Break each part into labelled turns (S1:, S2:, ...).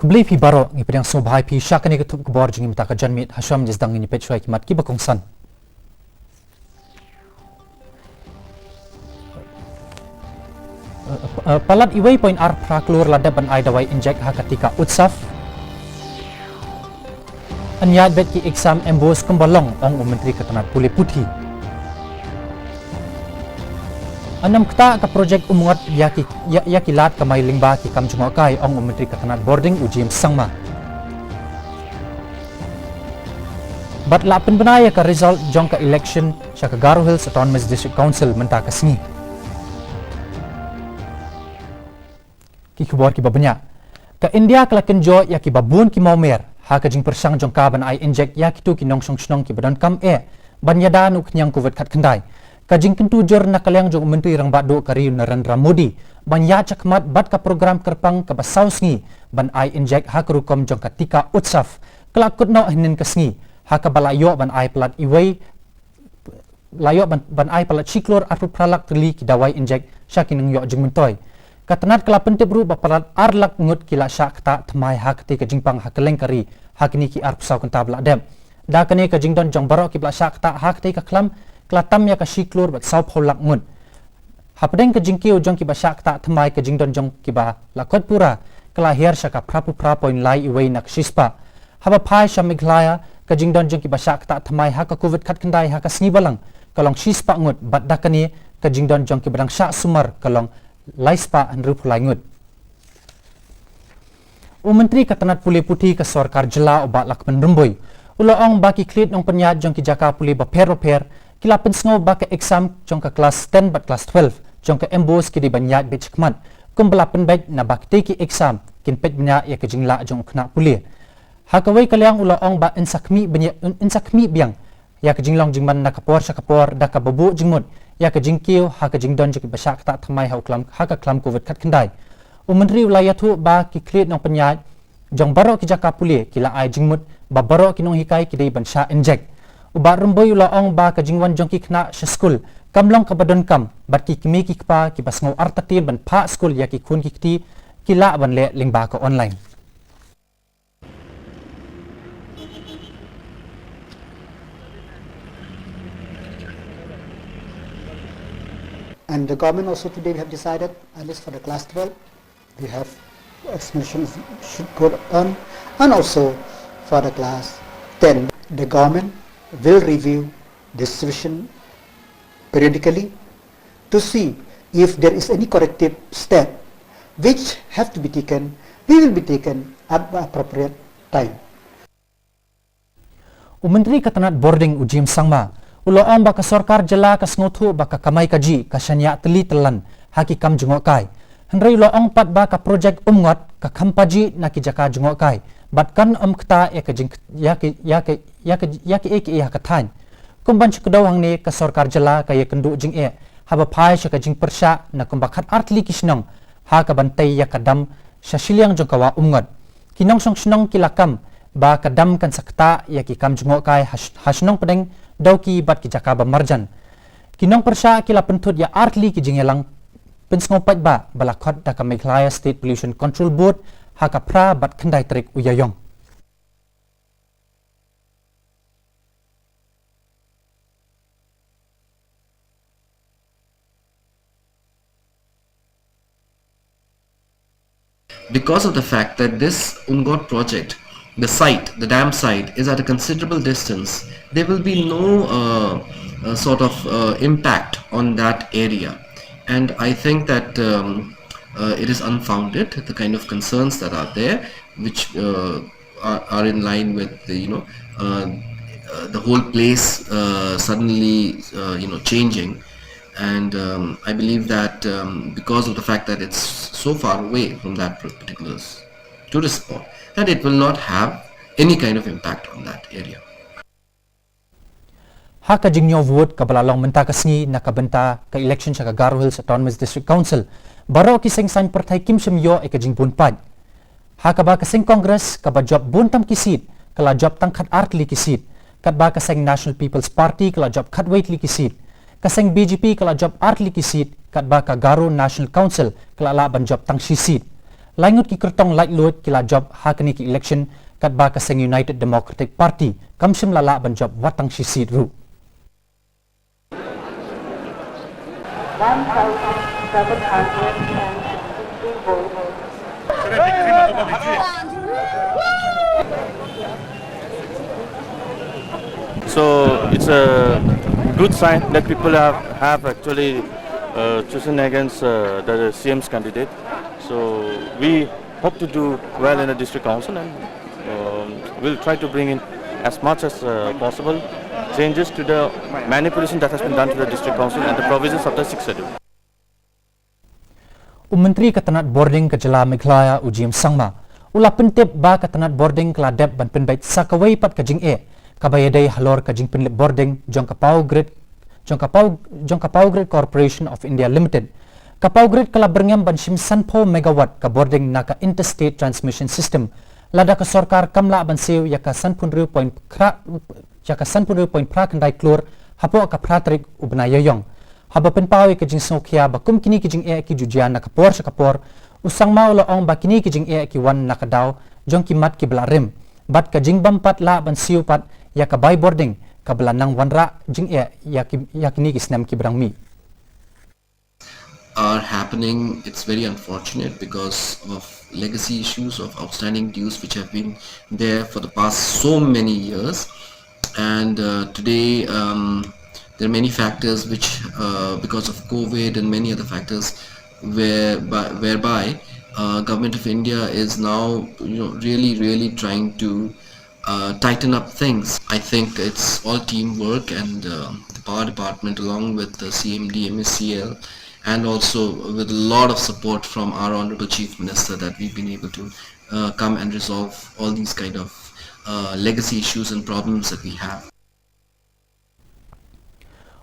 S1: Kembali pi baro ngi pedang so bahai pi syakani ketup kebor jingi mita ka janmit Hasham jesdang ini petsuai kimat ki bakongsan. Palat iway point ar praklur lada ban ai dawai injek ha ketika utsaf. Anyat bet ki exam embos kembalong ong Menteri Ketenat Pulih Putih. Anam kata ke projek umungat yaki lat kamay lingba ki kam jungokai ong Menteri Ketenat boarding ujim sangma. Bat lapin benaya ka result jong ka election sa Garo Hills Autonomous District Council menta kasngi. Ki kubor ki babanya. Ka India kelaken jo yaki babun ki maumer ha ka jing persang jong ka ban ai inject yaki tu ki nong song ki badan kam banyada nu knyang covid khat khandai. Kajing kentu jor na kalyang jong Menteri rang bado kari Narendra Modi banya cakmat bat ka program kerpang ka basausngi ban ai inject ha kerukom jong ketika utsaf kelakut no hinin kasngi ha ka balayo ban ai pelat iway layo ban ai pelat ciklor atau pralak terli ki dawai inject syakin yo jeng mentoy katenat kala pentip ru bapalat arlak ngut kila syak ta thamai ha ketika jingpang ha keleng kari ha kini ki ar pusau kenta bla dem da kene ka jingdon jong barok ki bla syak ta ha ketika klam kelatam ya ka siklur bat sau pholak ngun hapdeng ke jingkiu jong ki ba syak ta thamai ke jingdon jong ki ba lakot pura kelahir syaka prapu pra point lai iway nak sispa haba phai shamighlaya ke jingdon jong ki ba syak ta thamai ha ka covid khat khandai ha ka sni balang kalong sispa ngut bat dakani ke jingdon jong ki badang syak sumar kalong laispa anru phulai ngut Menteri Ketenat Pulih Putih ke Sarkar Jela obat lakman rumboi ulaong baki klit nong penyat jong ki jaka pulih baper kila pensngo baka exam jong ka kelas 10 bat kelas 12 jong ka embos ki di banyat bet chakmat kumbala penbek na bakte ki exam kin pet banya ya ka jingla jong kena pulih hakawai kalyang ulaong ba insakmi biang ya ka jinglong jingman na kapor sa kapor da ka babu jingmut ya ka jingkiu ha ka jingdon jong ki basak ta thamai ha ka klam covid khat khandai Menteri wilayah tu ba ki klit nong penyat jong baro ki jaka pulih kila ai jingmut ba baro ki nong hikai ki di bansha inject ubat rumboi ulaong ba ka jingwan jong ki kena sa school kamlong ka badon kam bat ki kimi ki pa ki basngo artatin ban pa school ya ki kun ki kti kila ban le lingba ka online.
S2: And the government also today we have decided, at least for the class 12, we have examinations should go on, and also for the class 10, the government will review distribution periodically to see if there is any corrective step which have to be taken, will be taken at the appropriate time.
S1: Menteri Ketenat boarding ujim sangma ulaong baka Sarkar Jela ka sngotu baka kamay kaji kasanya teli telan hakikam jungokai henry ulaong pat baka projek umngot ka kampaji na kijaka jungokai batkan kta yaki hakatan kumban chukdaw hangni ka Sarkar Jela ka yakendu jing haba phai shaka jing persha na kumbakat artli kisnong ha ka bantay yakadam sa silyang jong kawa umngot kinong song snong kilakam ba kadam kan sakta yaki kam jungokai hasnong pedeng dauki bat ki jaka ba marjan kinong persha kila pentut ya artli ki jingelang pensngopat ba balakot da ka Meghalaya State Pollution Control Board ha ka pra bat khandai trik uyayong.
S3: Because of the fact that this Umngot project, the dam site is at a considerable distance, there will be no sort of impact on that area, and I think that it is unfounded, the kind of concerns that are there, which are in line with the the whole place suddenly changing. And I believe that because of the fact that it's so far away from that particular tourist spot, that it will not have any kind of impact on that area.
S1: Haka jingnyo vote kabalalong menta kasngi nakabenta ka election sa Garo Hills Autonomous District Council baro kiseng san pertai kim semyo e kajing bunpad haka ba kaseng Congress kaba job buntam kisit kala job tangkat artli kisit kat ba kaseng National People's Party kala job katwaitli kisit kaseng BJP kala job artli kisit kat ba ka Garo National Council kala laban job tang sisit Langut ki kertong light load kila job hakani ki election kat ba ka seng United Democratic Party kamsim lala ban job watang si seat ru.
S4: 1,760 voters.
S5: So it's a good sign that people have actually chosen against the CM's candidate. So we hope to do well in the district council, and we'll try to bring in as much as possible changes to the manipulation that has been done to the district council and the provisions of the 6th schedule.
S1: Menteri Ketenat Boarding ke Jela Meghalaya Ujim Sangma ula pentip ba ketenat boarding kala dep ban penbait sakawai pat kajing kabayadai halor kajing penlip boarding jong kapau grid Corporation of India Limited kapau grid kala berngam ban sim sanpo megawatt ka boarding naka interstate transmission system lada ka sarkar kamla ban sew yaka sanpunru point pra kandai klur hapo ka pratrik ubnayayong haba penpawi kajing sokya ba kum kini kajing ki jujian nakapor sa kapor usang maulo ong ba kini kajing ki wan nakadaw jong ki mat ki belarim bat kajing bampat la ban siu pat ya ka by boarding ka belanang wanra jing yakini ki snam ki brang mi
S3: are happening. It's very unfortunate because of legacy issues of outstanding dues which have been there for the past so many years, and today there are many factors which because of COVID and many other factors whereby Government of India is now really trying to tighten up things. I think it's all teamwork, and the Power Department along with the CMD, MSCL, and also with a lot of support from our Honorable Chief Minister that we've been able to come and resolve all these kind of legacy issues and problems that we have.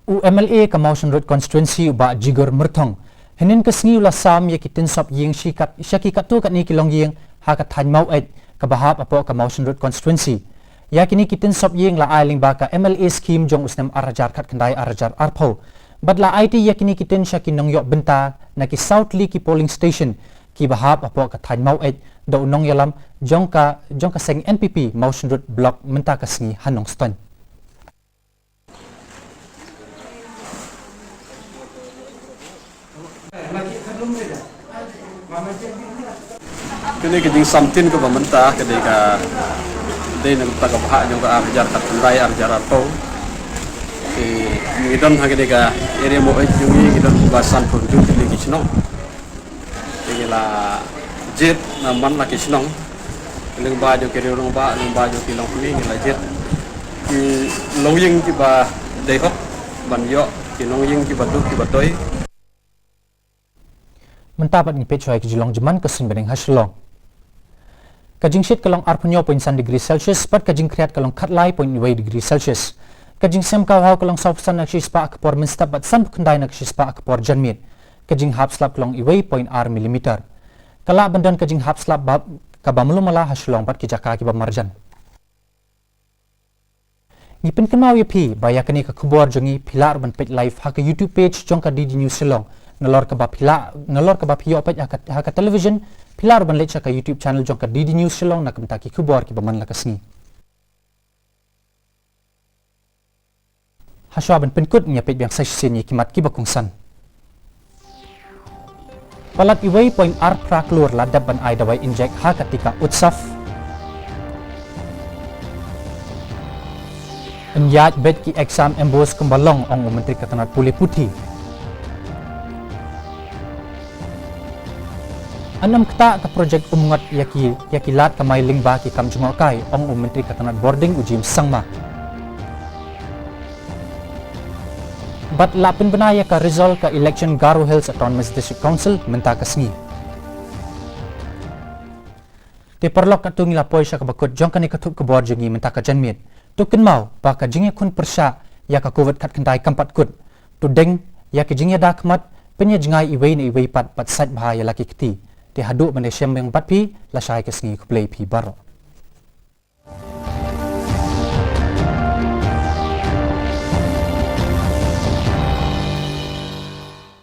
S1: UMLA Kamausan Road Constituency ba Jigor Murthong hinin kasngi ula sam yakitin sop ying shaki katu kat ni kilong ying hakat tan mau kabahap apo Kamausan Road Constituency yakini kitin sop ying la ailing ba ka MLA scheme jong usnam arajar kat kandai arajar arpo badla IT yakini kitin shaki nong yok benta na ki South Lee ki polling station ki bahap apo ka tan mau do nong yalam jongka seng NPP Mausan Road block menta kasngi hanong ston.
S6: Kini kejing samtin ke pemerintah ketika dia nak tak bahak juga ajar kat kendai ajar atau di ngidon ketika area mau jungi ngidon basan purjung di kisnong kila jet naman la kisnong leng baju kiri orang ba leng baju kilong ni ngila jet ki longyeng ki ba dehok ban yo ki longyeng ki batu ki batoi
S1: Mentapat ni pecoy ke jilong jeman kesin bedeng hasilong. Kajing shit kalong arpunyo 0.1 degree Celsius pat kajing kriat kalong katlai 0.2 degree Celsius. Kajing sem kawhaw kalong sausan naksispa akapor minstap at san pukandai naksispa akapor janmit. Kajing hap slap kalong iway 0.6 mm. Kala bandan kajing hap slap kabamulumala hasilong pat kijaka kiba marjan. Ngipin kenau yapi bayakani ka kubor jongi pilar ban page live haka YouTube page jongka DD News Silong. Nalor ke bab hiyo apa haka television pilar ban lecha ka YouTube channel jong ka DD News Silong nak mentaki kubor ki baman lakasni haswa ban penkut nya pet biang session ni kimat ki bakungsan palat iway point ar praklur ladab ban ai dawai inject ha ketika utsaf enyat bet ki exam embos kembalong ong Menteri Ketenat Pulih Putih Anam kata ke projek umungat yaki lat kamay lingba ki kam jungokai ong Menteri Ketenat Boarding Ujim Sangma. Bat lapin benaya ka result ka election Garo Hills Autonomous District Council menta kasngi. Te perlok katung lapoy siya kabakot jong kani katuk ke board jongi menta ka janmit. Tu kenmau ba ka jingi kun persya ya ka COVID kat kendai kampat kut. Tu deng ya ka jingi dakmat penya jingai iway na iway pat sat bahaya laki keti. Di haduk benda syam yang batpi la syai kesngi kuplay pi baro.